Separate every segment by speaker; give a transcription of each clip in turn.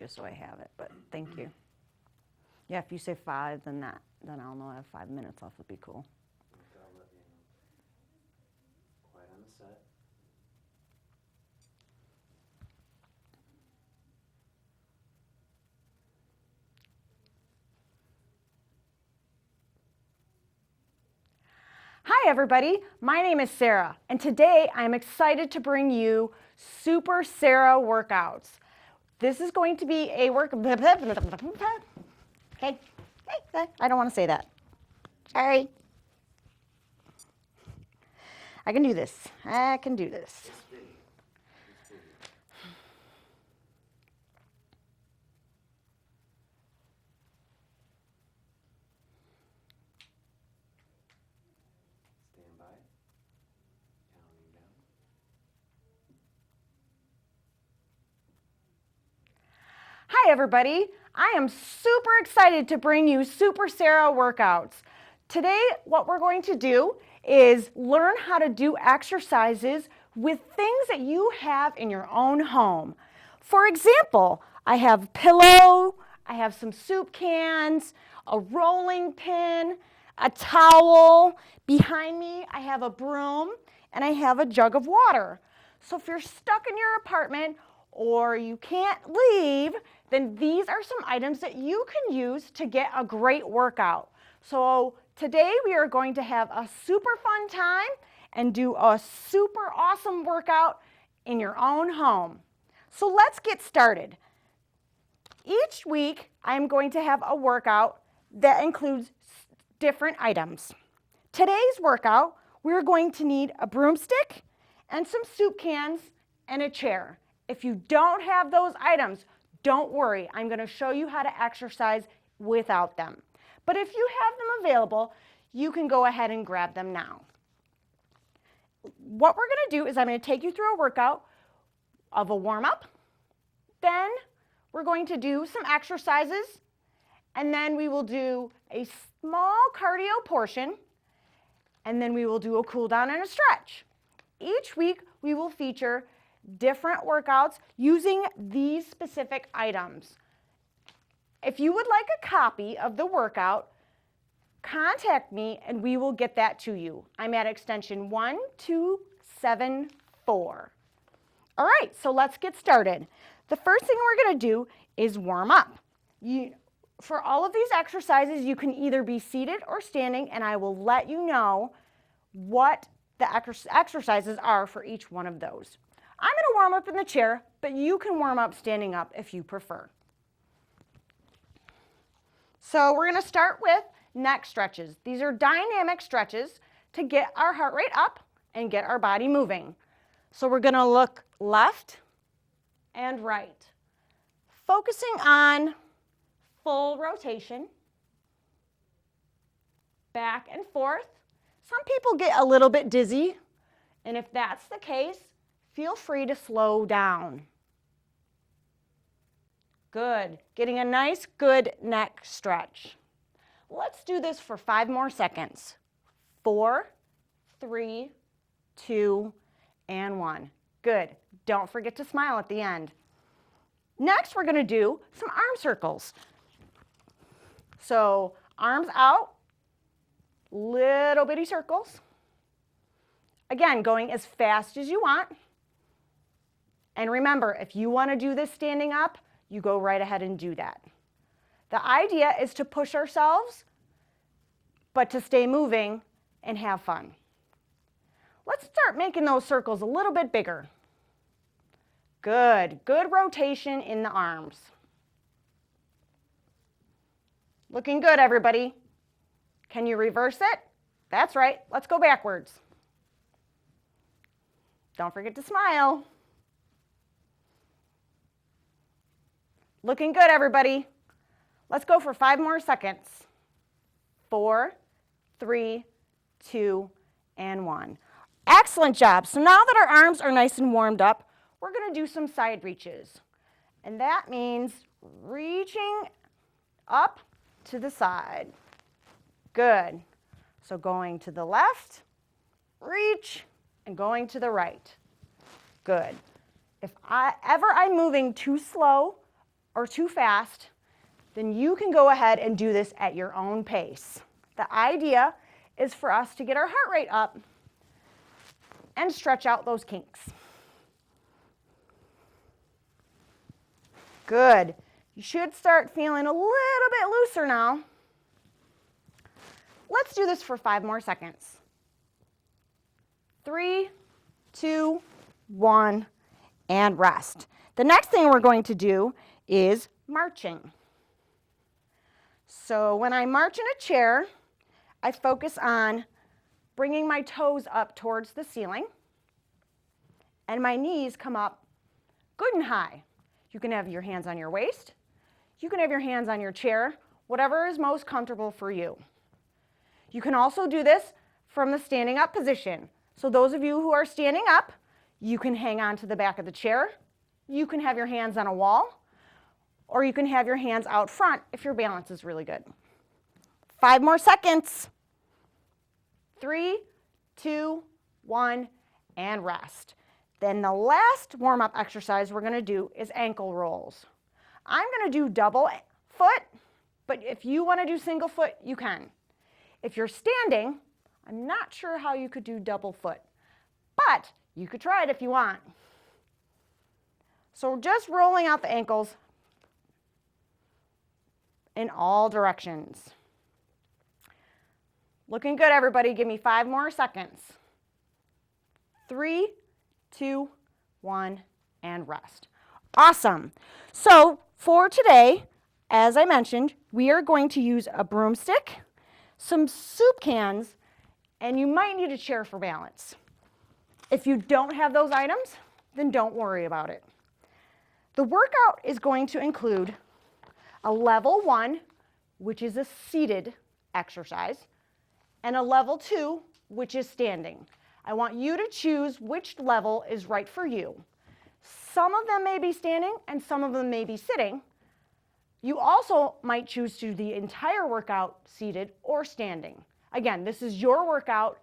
Speaker 1: just so I have it, but thank you. Yeah, if you say 5, then I'll know I have 5 minutes left. Would be cool.
Speaker 2: I'll let you know. Quiet on the set.
Speaker 1: Hi everybody, my name is Sarah, and today I'm excited to bring you Super Sarah workouts. This is going to be a okay, I don't want to say that. Sorry. I can do this. I can do this.
Speaker 2: Stand by. Counting down.
Speaker 1: Hi everybody, I am super excited to bring you Super Sarah workouts. Today what we're going to do is learn how to do exercises with things that you have in your own home. For example, I have a pillow, I have some soup cans, a rolling pin, a towel. Behind me I have a broom and I have a jug of water. So if you're stuck in your apartment or you can't leave, then these are some items that you can use to get a great workout. So today we are going to have a super fun time and do a super awesome workout in your own home. So let's get started. Each week I'm going to have a workout that includes different items. Today's workout, we're going to need a broomstick and some soup cans and a chair. If you don't have those items, don't worry. I'm going to show you how to exercise without them. But if you have them available, you can go ahead and grab them now. What we're going to do is I'm going to take you through a workout of a warm-up. Then we're going to do some exercises. And then we will do a small cardio portion. And then we will do a cool down and a stretch. Each week we will feature different workouts using these specific items. If you would like a copy of the workout, contact me and we will get that to you. I'm at extension 1274. All right, so let's get started. The first thing we're going to do is warm up. For all of these exercises, you can either be seated or standing, and I will let you know what the exercises are for each one of those. I'm going to warm up in the chair, but you can warm up standing up if you prefer. So we're going to start with neck stretches. These are dynamic stretches to get our heart rate up and get our body moving. So we're going to look left and right, focusing on full rotation, back and forth. Some people get a little bit dizzy, and if that's the case, feel free to slow down. Good. Getting a nice, good neck stretch. Let's do this for 5 more seconds. 4, 3, 2, and 1. Good. Don't forget to smile at the end. Next, we're going to do some arm circles. So, arms out, little bitty circles. Again, going as fast as you want. And remember, if you want to do this standing up, you go right ahead and do that. The idea is to push ourselves, but to stay moving and have fun. Let's start making those circles a little bit bigger. Good. Good rotation in the arms. Looking good, everybody. Can you reverse it? That's right. Let's go backwards. Don't forget to smile. Looking good, everybody. Let's go for 5 more seconds. 4, 3, 2, and 1. Excellent job. So now that our arms are nice and warmed up, we're going to do some side reaches. And that means reaching up to the side. Good. So going to the left, reach, and going to the right. Good. If I'm moving too slow, or too fast, then you can go ahead and do this at your own pace. The idea is for us to get our heart rate up and stretch out those kinks. Good. You should start feeling a little bit looser now. Let's do this for 5 more seconds. 3, 2, 1, and rest. The next thing we're going to do is marching. So when I march in a chair, I focus on bringing my toes up towards the ceiling, and my knees come up good and high. You can have your hands on your waist. You can have your hands on your chair, whatever is most comfortable for you. You can also do this from the standing up position. So those of you who are standing up, you can hang on to the back of the chair. You can have your hands on a wall, or you can have your hands out front if your balance is really good. 5 more seconds. 3, 2, 1, and rest. Then the last warm-up exercise we're going to do is ankle rolls. I'm going to do double foot, but if you want to do single foot, you can. If you're standing, I'm not sure how you could do double foot, but you could try it if you want. So just rolling out the ankles in all directions. Looking good, everybody. Give me 5 more seconds. 3, 2, 1, and rest. Awesome. So for today, as I mentioned, we are going to use a broomstick, some soup cans, and you might need a chair for balance. If you don't have those items, then don't worry about it. The workout is going to include a level 1, which is a seated exercise, and a level 2, which is standing. I want you to choose which level is right for you. Some of them may be standing and some of them may be sitting. You also might choose to do the entire workout seated or standing. Again, this is your workout.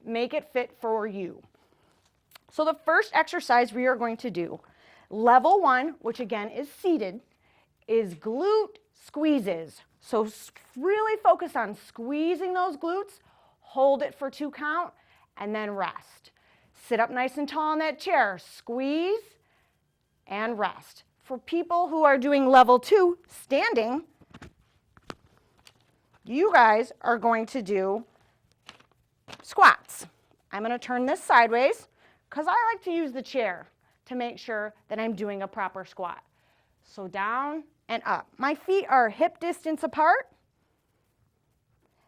Speaker 1: Make it fit for you. So the first exercise we are going to do, level 1, which again is seated, is glute squeezes. So really focus on squeezing those glutes, hold it for 2 count, and then rest. Sit up nice and tall in that chair, squeeze, and rest. For people who are doing level 2, standing, you guys are going to do squats. I'm going to turn this sideways because I like to use the chair to make sure that I'm doing a proper squat. So down and up. My feet are hip distance apart,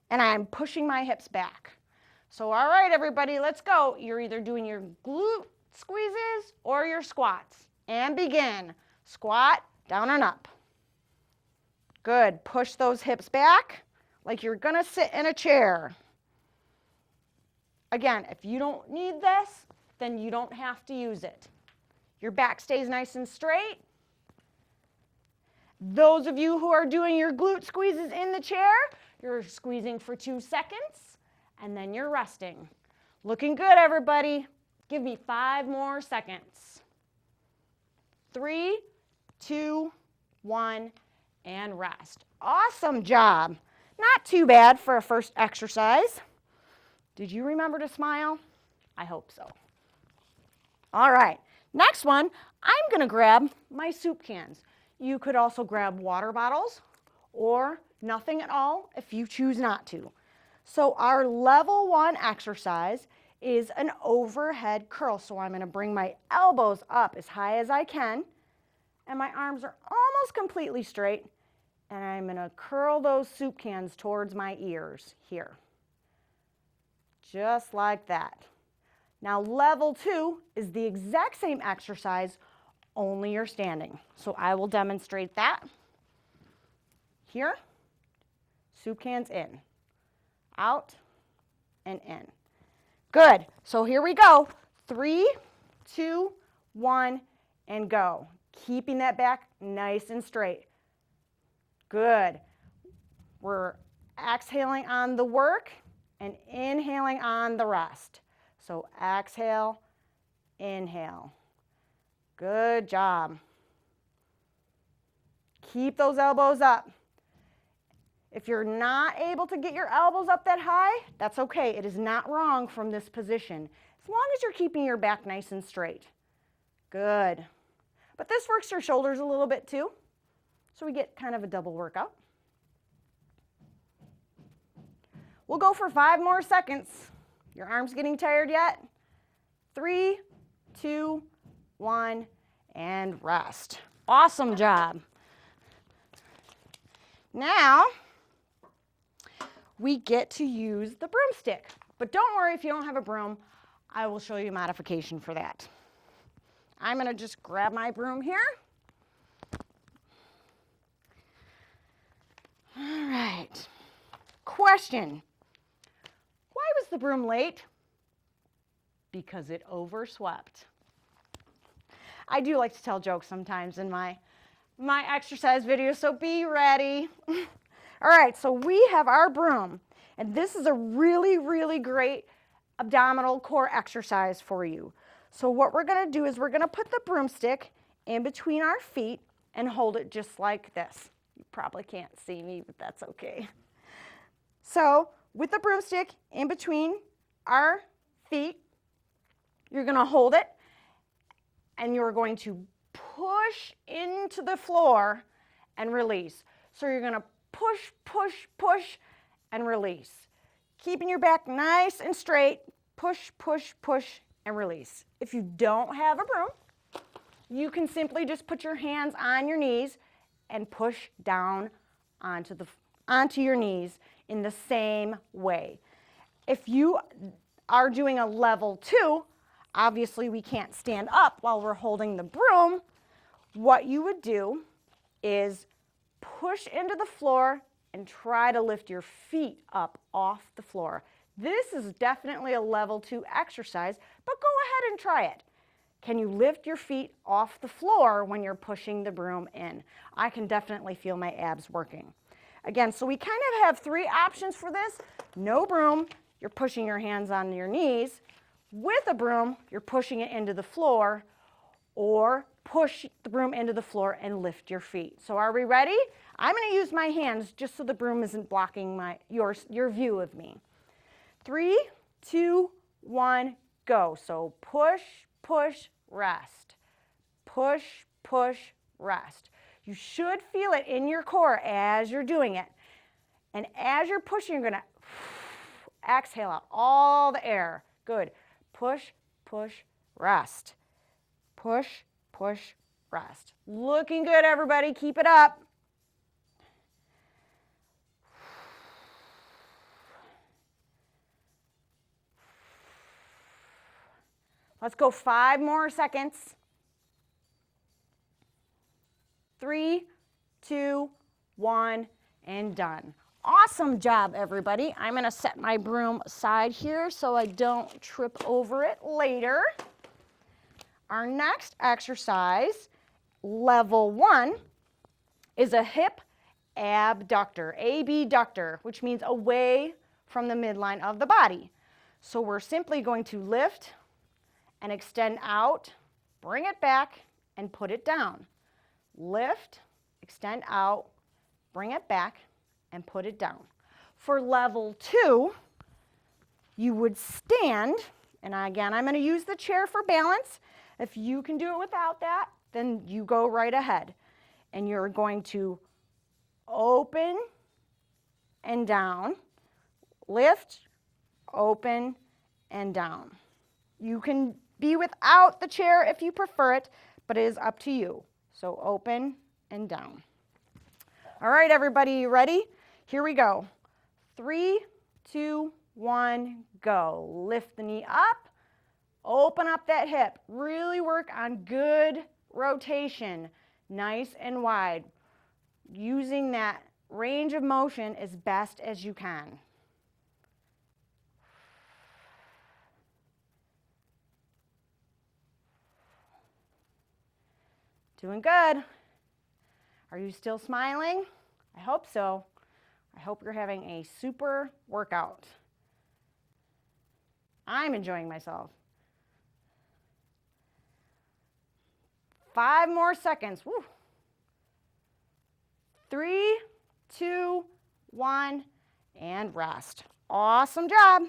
Speaker 1: and I'm pushing my hips back. So all right, everybody, let's go. You're either doing your glute squeezes or your squats. And begin. Squat, down and up. Good. Push those hips back like you're going to sit in a chair. Again, if you don't need this, then you don't have to use it. Your back stays nice and straight. Those of you who are doing your glute squeezes in the chair, you're squeezing for 2 seconds, and then you're resting. Looking good, everybody. Give me 5 more seconds. 3, 2, 1, and rest. Awesome job. Not too bad for a first exercise. Did you remember to smile? I hope so. All right, next one, I'm going to grab my soup cans. You could also grab water bottles or nothing at all if you choose not to. So our level 1 exercise is an overhead curl. So I'm going to bring my elbows up as high as I can, and my arms are almost completely straight, and I'm going to curl those soup cans towards my ears here. Just like that. Now level 2 is the exact same exercise, only you're standing. So I will demonstrate that. Here, soup cans in, out, and in. Good. So here we go. 3, 2, 1, and go. Keeping that back nice and straight. Good. We're exhaling on the work and inhaling on the rest. So exhale, inhale. Good job. Keep those elbows up. If you're not able to get your elbows up that high, that's okay. It is not wrong from this position, as long as you're keeping your back nice and straight. Good. But this works your shoulders a little bit too, so we get kind of a double workout. We'll go for 5 more seconds. Your arms getting tired yet? 3, 2, 1, and rest. Awesome job. Now, we get to use the broomstick. But don't worry if you don't have a broom. I will show you a modification for that. I'm going to just grab my broom here. All right. Question. Why was the broom late? Because it overswept. I do like to tell jokes sometimes in my exercise videos, so be ready. All right, so we have our broom, and this is a really, really great abdominal core exercise for you. So what we're going to do is we're going to put the broomstick in between our feet and hold it just like this. You probably can't see me, but that's okay. So with the broomstick in between our feet, you're going to hold it, and you're going to push into the floor and release. So you're going to push, push, push, and release. Keeping your back nice and straight, push, push, push, and release. If you don't have a broom, you can simply just put your hands on your knees and push down onto your knees in the same way. If you are doing a level 2, obviously we can't stand up while we're holding the broom. What you would do is push into the floor and try to lift your feet up off the floor. This is definitely a level 2 exercise, but go ahead and try it. Can you lift your feet off the floor when you're pushing the broom in? I can definitely feel my abs working. Again, so we kind of have 3 options for this. No broom, you're pushing your hands on your knees. With a broom, you're pushing it into the floor, or push the broom into the floor and lift your feet. So are we ready? I'm going to use my hands just so the broom isn't blocking your view of me. 3, 2, 1, go. So push, push, rest. Push, push, rest. You should feel it in your core as you're doing it. And as you're pushing, you're going to exhale out all the air. Good. Push, push, rest. Push, push, rest. Looking good, everybody. Keep it up. Let's go 5 more seconds. 3, 2, 1, and done. Awesome job, everybody. I'm going to set my broom aside here so I don't trip over it later. Our next exercise, level 1, is a hip abductor, abductor, which means away from the midline of the body. So we're simply going to lift and extend out, bring it back, and put it down. Lift, extend out, bring it back, and put it down. For level 2, you would stand, and again, I'm going to use the chair for balance. If you can do it without that, then you go right ahead. And you're going to open and down, lift, open, and down. You can be without the chair if you prefer it, but it is up to you. So open and down. All right, everybody, you ready? Here we go. 3, 2, 1, go. Lift the knee up. Open up that hip. Really work on good rotation, nice and wide. Using that range of motion as best as you can. Doing good. Are you still smiling? I hope so. I hope you're having a super workout. I'm enjoying myself. 5 more seconds. Woo. 1, and rest. Awesome job.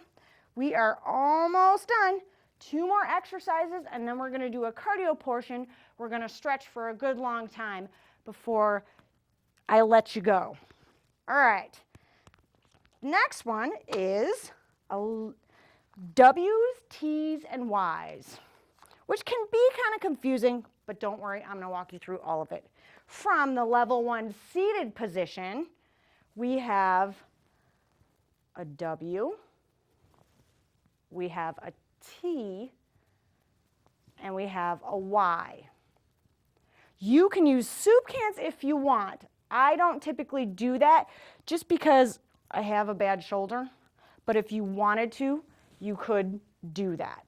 Speaker 1: We are almost done. 2 more exercises, and then we're going to do a cardio portion. We're going to stretch for a good long time before I let you go. All right. Next one is W's, T's, and Y's, which can be kind of confusing, but don't worry, I'm going to walk you through all of it. From the level 1 seated position, we have a W, we have a T, and we have a Y. You can use soup cans if you want. I don't typically do that just because I have a bad shoulder, but if you wanted to, you could do that.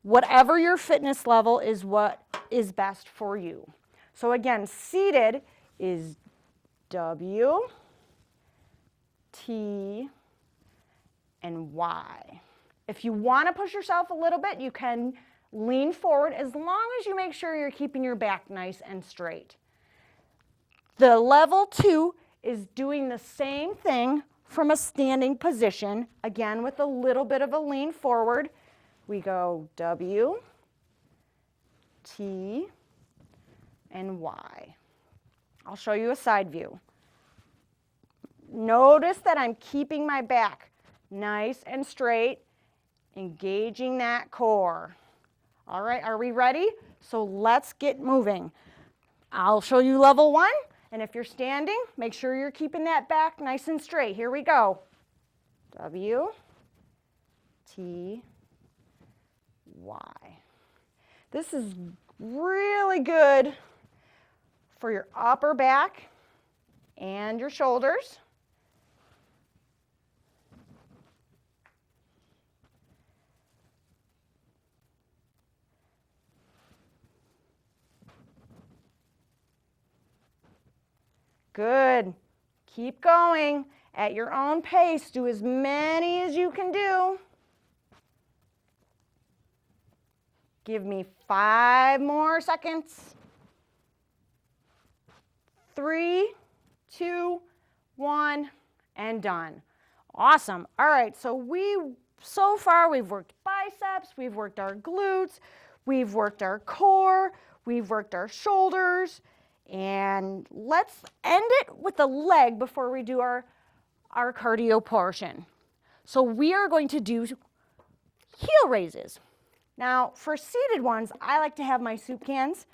Speaker 1: Whatever your fitness level is what is best for you. So again, seated is W, T, and Y. If you want to push yourself a little bit, you can lean forward as long as you make sure you're keeping your back nice and straight. The level 2 is doing the same thing from a standing position, again with a little bit of a lean forward. We go W, T, and Y. I'll show you a side view. Notice that I'm keeping my back nice and straight, engaging that core. All right, are we ready? So let's get moving. I'll show you level 1, and if you're standing, make sure you're keeping that back nice and straight. Here we go. W, T, Y. This is really good for your upper back and your shoulders. Good. Keep going at your own pace. Do as many as you can do. Give me 5 more seconds. 3, 2, 1, and done. Awesome. All right, so far we've worked biceps, we've worked our glutes, we've worked our core, we've worked our shoulders, and let's end it with a leg before we do our cardio portion. So we are going to do heel raises. Now, for seated ones, I like to have my soup cans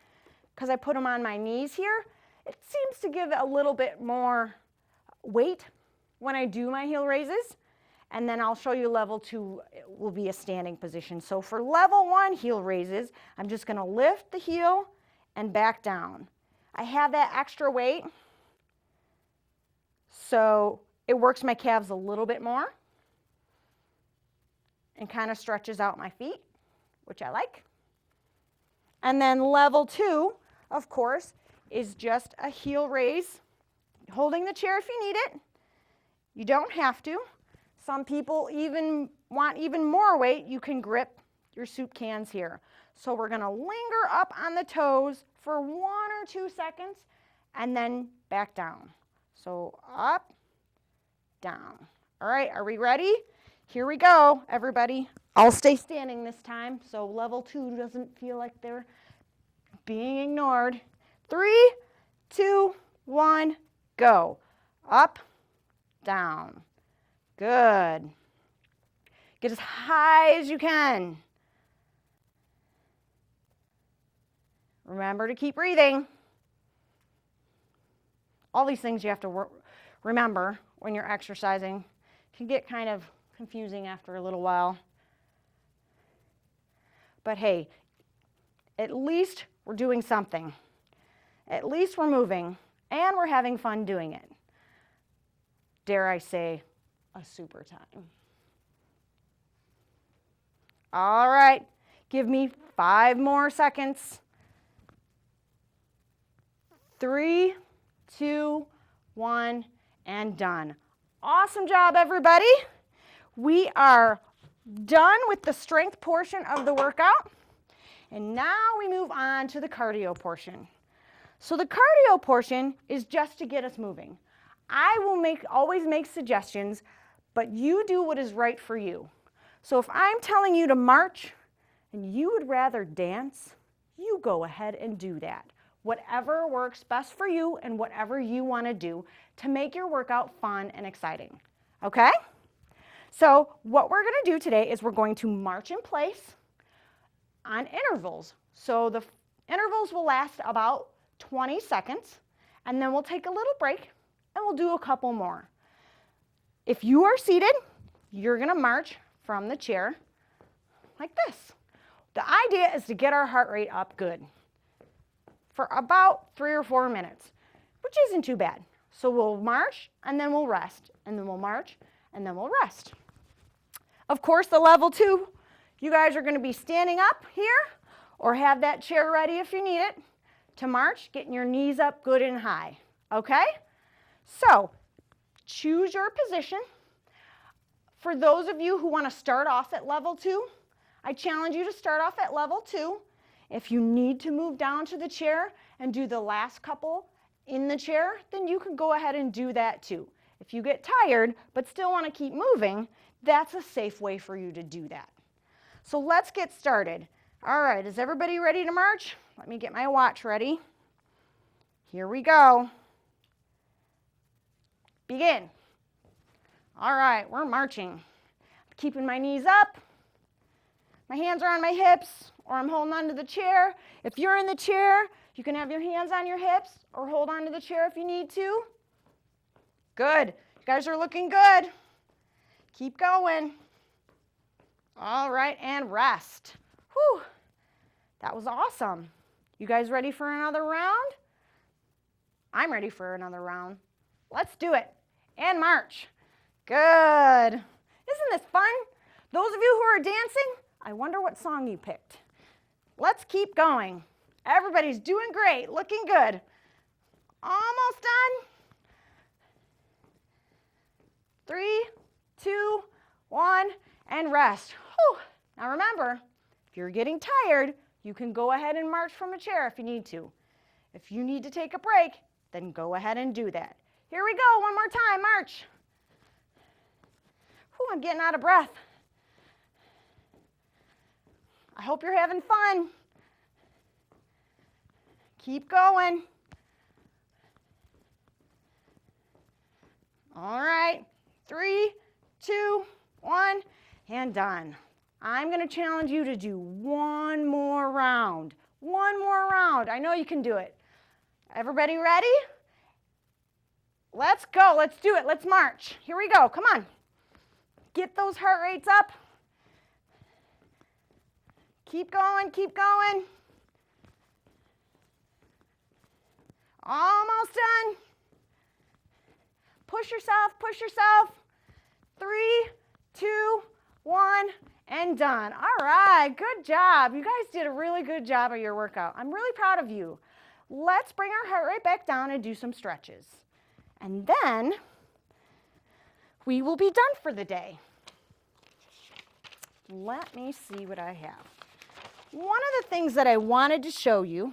Speaker 1: because I put them on my knees here. It seems to give a little bit more weight when I do my heel raises. And then I'll show you level 2 will be a standing position. So for level 1 heel raises, I'm just going to lift the heel and back down. I have that extra weight, so it works my calves a little bit more and kind of stretches out my feet, which I like. And then level 2, of course, is just a heel raise, holding the chair if you need it. You don't have to. Some people even want even more weight. You can grip your soup cans here. So we're going to linger up on the toes for 1 or 2 seconds and then back down. So up, down. All right, are we ready? Here we go, everybody. I'll stay standing this time so level 2 doesn't feel like they're being ignored. 3, 2, 1, go. Up, down. Good. Get as high as you can. Remember to keep breathing. All these things you have to remember when you're exercising. It can get kind of confusing after a little while. But hey, at least we're doing something. At least we're moving, and we're having fun doing it. Dare I say, a super time. All right, give me 5 more seconds. 3, 2, 1, and done. Awesome job, everybody. We are done with the strength portion of the workout. And now we move on to the cardio portion. So the cardio portion is just to get us moving. I will always make suggestions, but you do what is right for you. So if I'm telling you to march and you would rather dance, you go ahead and do that. Whatever works best for you and whatever you want to do to make your workout fun and exciting. Okay? So what we're going to do today is we're going to march in place on intervals. So the intervals will last about 20 seconds, and then we'll take a little break and we'll do a couple more. If you are seated, you're going to march from the chair like this. The idea is to get our heart rate up good for about 3 or 4 minutes, which isn't too bad. So we'll march and then we'll rest, and then we'll march and then we'll rest. Of course, the level 2, you guys are going to be standing up here or have that chair ready if you need it to march, getting your knees up good and high. Okay? So choose your position. For those of you who want to start off at level 2, I challenge you to start off at level 2. If you need to move down to the chair and do the last couple in the chair, then you can go ahead and do that too. If you get tired but still want to keep moving, that's a safe way for you to do that. So let's get started. All right, is everybody ready to march? Let me get my watch ready. Here we go. Begin. All right, we're marching. Keeping my knees up. My hands are on my hips, or I'm holding onto the chair. If you're in the chair, you can have your hands on your hips or hold onto the chair if you need to. Good. You guys are looking good. Keep going. All right, and rest. Whew. That was awesome. You guys ready for another round? I'm ready for another round. Let's do it. And march. Good. Isn't this fun? Those of you who are dancing, I wonder what song you picked. Let's keep going. Everybody's doing great, looking good. Almost done. 3, 2, 1, and rest. Whew. Now remember, if you're getting tired, you can go ahead and march from a chair if you need to. If you need to take a break, then go ahead and do that. Here we go, one more time, march. Whew, I'm getting out of breath. I hope you're having fun. Keep going. All right, 3, 2, 1, and done. I'm going to challenge you to do one more round. One more round. I know you can do it. Everybody ready? Let's go. Let's do it. Let's march. Here we go. Come on. Get those heart rates up. Keep going. Keep going. Almost done. Push yourself. Push yourself. 3, 2, 1, and done. All right. Good job. You guys did a really good job of your workout. I'm really proud of you. Let's bring our heart rate back down and do some stretches. And then we will be done for the day. Let me see what I have. One of the things that I wanted to show you,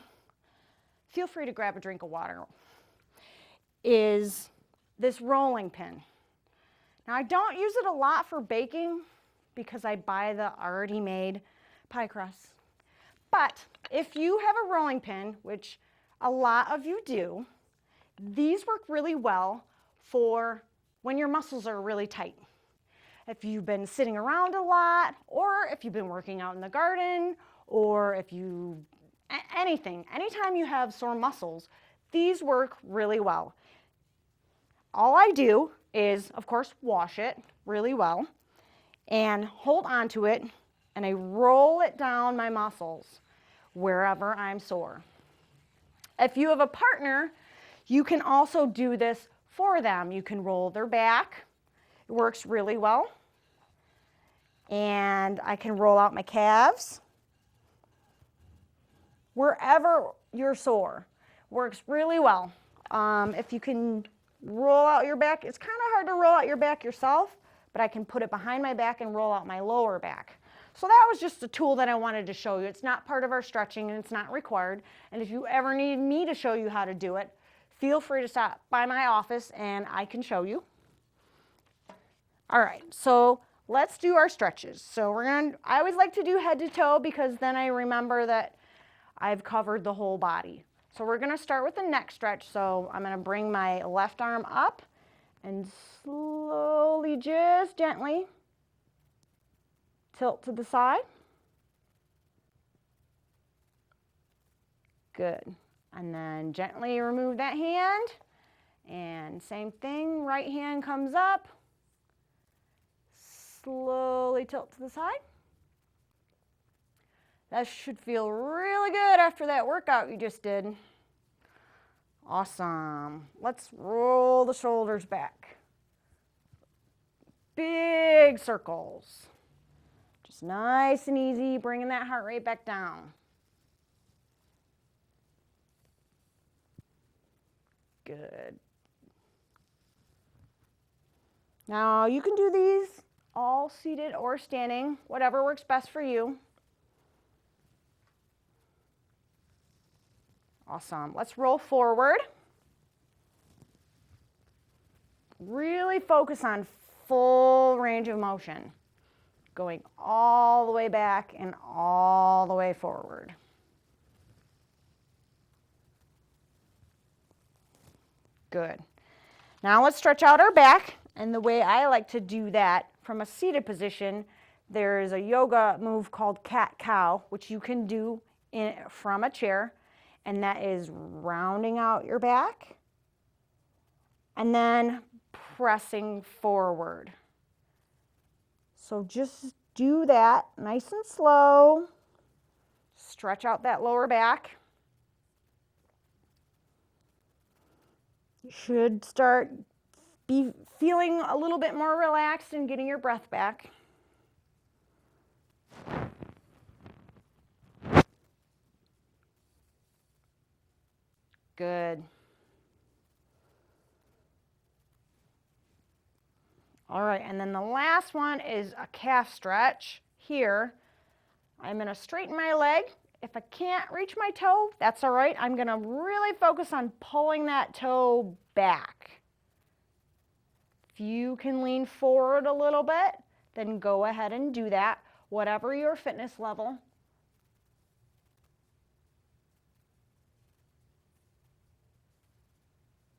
Speaker 1: feel free to grab a drink of water, is this rolling pin. Now I don't use it a lot for baking because I buy the already made pie crust. But if you have a rolling pin, which a lot of you do, these work really well for when your muscles are really tight. If you've been sitting around a lot, or if you've been working out in the garden, or if anything, anytime you have sore muscles, these work really well. All I do is, of course, wash it really well and hold onto it, and I roll it down my muscles wherever I'm sore. If you have a partner, you can also do this for them. You can roll their back. It works really well. And I can roll out my calves. Wherever you're sore, works really well. If you can roll out your back, it's kind of hard to roll out your back yourself, but I can put it behind my back and roll out my lower back. So that was just a tool that I wanted to show you. It's not part of our stretching and it's not required. And if you ever need me to show you how to do it, feel free to stop by my office and I can show you. All right, so let's do our stretches. So I always like to do head to toe because then I remember that I've covered the whole body. So we're gonna start with the neck stretch. So I'm gonna bring my left arm up and slowly, just gently tilt to the side. Good. And then gently remove that hand. And same thing, right hand comes up. Slowly tilt to the side. That should feel really good after that workout you just did. Awesome. Let's roll the shoulders back. Big circles. Just nice and easy, bringing that heart rate back down. Good. Now you can do these all seated or standing, whatever works best for you. Awesome. Let's roll forward. Really focus on full range of motion, going all the way back and all the way forward. Good. Now let's stretch out our back, and the way I like to do that from a seated position, there's a yoga move called cat-cow, which you can do from a chair, and that is rounding out your back and then pressing forward. So just do that nice and slow. Stretch out that lower back. You should start feeling a little bit more relaxed and getting your breath back. Good. All right, and then the last one is a calf stretch. Here, I'm gonna straighten my leg. If I can't reach my toe, that's all right. I'm gonna really focus on pulling that toe back. If you can lean forward a little bit, then go ahead and do that, whatever your fitness level.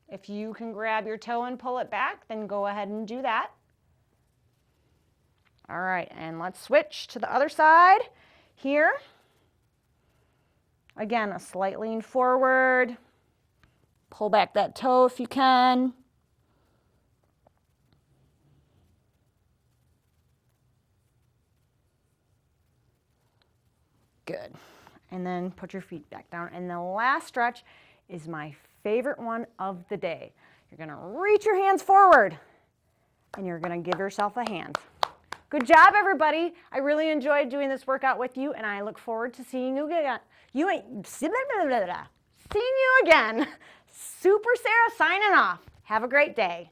Speaker 1: If you can grab your toe and pull it back, then go ahead and do that. All right, and let's switch to the other side. Here, again, a slight lean forward. Pull back that toe if you can. Good. And then put your feet back down. And the last stretch is my favorite one of the day. You're gonna reach your hands forward and you're gonna give yourself a hand. Good job, everybody. I really enjoyed doing this workout with you, and I look forward to seeing you again. Seeing you again. Super Sarah signing off. Have a great day.